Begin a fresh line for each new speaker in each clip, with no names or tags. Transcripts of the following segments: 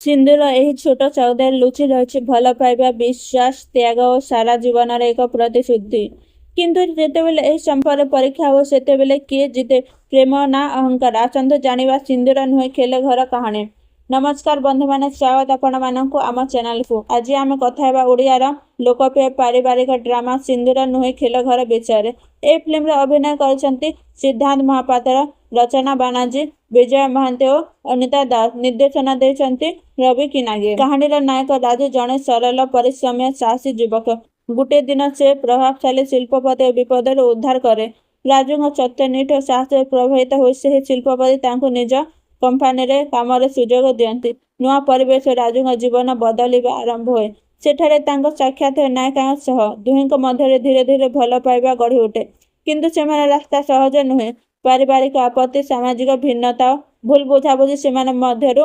ସିନ୍ଦୁର ଏହି ଛୋଟ ସଉଦାରେ ଲୁଚି ରହିଛି ଭଲ ପାଇବା, ବିଶ୍ୱାସ, ତ୍ୟାଗ ଓ ସାରା ଜୀବନର ଏକ ପ୍ରତିଶ୍ରୁତି। କିନ୍ତୁ ଯେତେବେଳେ ଏହି ସମ୍ପର୍କରେ ପରୀକ୍ଷା ହେବ ସେତେବେଳେ କିଏ ଜିତେ, ପ୍ରେମ ନା ଅହଙ୍କାର? ଆସନ୍ତୁ ଜାଣିବା ସିନ୍ଦୁର ନୁହେଁ ଖେଲ ଘର କାହାଣୀ। ନମସ୍କାର ବନ୍ଧୁମାନେ, ସ୍ୱାଗତ ଆପଣମାନଙ୍କୁ ଆମ ଚ୍ୟାନେଲକୁ। ଆଜି ଆମେ କଥା ହେବା ଓଡ଼ିଆର ଲୋକପ୍ରିୟ ପାରିବାରିକ ଡ୍ରାମା ସିନ୍ଦୁର ନୁହେଁ ଖେଲ ଘର ବିଷୟରେ। ଏହି ଫିଲ୍ମରେ ଅଭିନୟ କରିଛନ୍ତି ସିଦ୍ଧାନ୍ତ ମହାପାତ୍ର, ରଚନା ବାନାର୍ଜୀ, ବିଜୟ ମହାନ୍ତି ଓ ଅନିତା ଦାସ। ନିର୍ଦ୍ଦେଶନା ଦେଇଛନ୍ତି ରବି କିନାଗେ। କାହାଣୀର ନାୟକ ରାଜୁ ଜଣେ ସରଳ, ପରିଶ୍ରମୀ, ସାହସୀ ଯୁବକ। ଗୋଟିଏ ଦିନ ସେ ପ୍ରଭାବଶାଳୀ ଶିଳ୍ପପତି ବିପଦରୁ ଉଦ୍ଧାର କରେ। ରାଜୁଙ୍କ ସତ୍ୟନିଷ୍ଠ ଓ ସାହସରେ ପ୍ରଭାବିତ ହୋଇ ସେହି ଶିଳ୍ପପତି ତାଙ୍କୁ ନିଜ କମ୍ପାନୀରେ କାମର ସୁଯୋଗ ଦିଅନ୍ତି। ନୂଆ ପରିବେଶ ରାଜୁଙ୍କ ଜୀବନ ବଦଳିବା ଆରମ୍ଭ ହୁଏ। ସେଠାରେ ତାଙ୍କ ସାକ୍ଷାତ ହୁଏ ନାୟିକାଙ୍କ ସହ। ଦୁହିଁଙ୍କ ମଧ୍ୟରେ ଧୀରେ ଧୀରେ ଭଲ ପାଇବା ଗଢ଼ି ଉଠେ। କିନ୍ତୁ ସେମାନେ ରାସ୍ତା ସହଜ ନୁହେଁ। ପାରିବାରିକ ଆପତ୍ତି, ସାମାଜିକ ଭିନ୍ନତା ଓ ଭୁଲ ବୁଝାବୁଝି ସେମାନଙ୍କ ମଧ୍ୟରୁ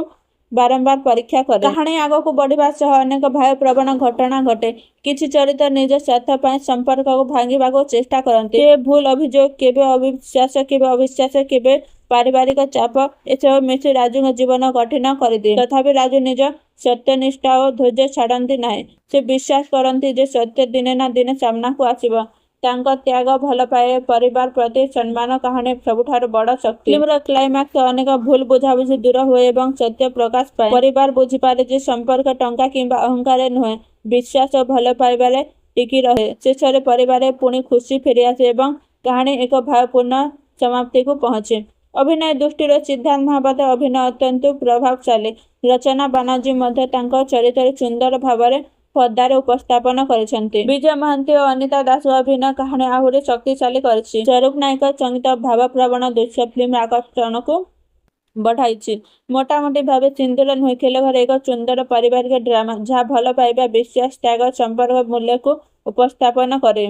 ବାରମ୍ବାର ପରୀକ୍ଷା କରେ। କାହାଣୀ ଆଗକୁ ବଢ଼ିବା ସହ ଅନେକ ଭୟପ୍ରବଣ ଘଟଣା ଘଟେ। କିଛି ଚରିତ୍ର ନିଜ ସ୍ୱାର୍ଥ ପାଇଁ ସମ୍ପର୍କକୁ ଭାଙ୍ଗିବାକୁ ଚେଷ୍ଟା କରନ୍ତି। କେବେ ଭୁଲ ଅଭିଯୋଗ, କେବେ ଅବିଶ୍ୱାସ, କେବେ ଅବିଶ୍ୱାସ, କେବେ ପାରିବାରିକ ଚାପ, ଏସବୁ ମିଶି ରାଜୁଙ୍କ ଜୀବନ କଠିନ କରିଦିଏ। ତଥାପି ରାଜୁ ନିଜ ସତ୍ୟନିଷ୍ଠା ଓ ଧୈର୍ଯ୍ୟ ଛାଡ଼ନ୍ତି ନାହିଁ। ସେ ବିଶ୍ୱାସ କରନ୍ତି ଯେ ସତ୍ୟ ଦିନେ ନା ଦିନେ ସାମ୍ନାକୁ ଆସିବ। ତାଙ୍କ ତ୍ୟାଗ, ଭଲ ପାଇବା, ପରିବାର ପ୍ରତି ସମ୍ମାନ କାହାଣୀର ସବୁଠାରୁ ବଡ଼ ଶକ୍ତି। ଫିଲ୍ମର କ୍ଲାଇମାକ୍ସରେ ଅନେକ ଭୁଲ ବୁଝାବୁଝି ଦୂର ହୁଏ ଏବଂ ସତ୍ୟ ପ୍ରକାଶ ପାଏ। ପରିବାର ବୁଝିପାରେ ଯେ ସମ୍ପର୍କ ଟଙ୍କା କିମ୍ବା ଅହଙ୍କାରରେ ନୁହେଁ, ବିଶ୍ୱାସ ଓ ଭଲ ପାଇବାରେ ଟିକି ରହେ। ଶେଷରେ ପରିବାରରେ ପୁଣି ଖୁସି ଫେରିଆସେ ଏବଂ କାହାଣୀ ଏକ ଭାବପୂର୍ଣ୍ଣ ସମାପ୍ତିକୁ ପହଞ୍ଚେ। ଅଭିନୟ ଦୃଷ୍ଟିରୁ ସିଦ୍ଧାନ୍ତ ମହାପାତ୍ର ଅଭିନୟ ଅତ୍ୟନ୍ତ ପ୍ରଭାବଶାଳୀ। ରଚନା ବାନାର୍ଜୀ ମଧ୍ୟ ତାଙ୍କ ଚରିତ୍ରକୁ ସୁନ୍ଦର ଭାବରେ ପର୍ଦ୍ଦାରେ ଉପସ୍ଥାପନ କରିଛନ୍ତି। ବିଜୟ ମହାନ୍ତି ଓ ଅନିତା ଦାସଙ୍କ ଅଭିନୟ କାହାଣୀ ଆହୁରି ଶକ୍ତିଶାଳୀ କରିଛି। ସ୍ୱରୂପ ନାୟକ ସଙ୍ଗୀତ ଭାବପ୍ରବଣ ଦୃଶ୍ୟ ଫିଲ୍ମର ଆକର୍ଷଣକୁ ବଢ଼ାଇଛି। ମୋଟାମୋଟି ଭାବେ ସିନ୍ଦୁର ନୁହେଁ ଖେଲ ଘର ଏକ ସୁନ୍ଦର ପାରିବାରିକ ଡ୍ରାମା, ଯାହା ଭଲ ପାଇବା, ବିଶ୍ୱାସ, ତ୍ୟାଗ, ସମ୍ପର୍କ ମୂଲ୍ୟକୁ ଉପସ୍ଥାପନ କରେ।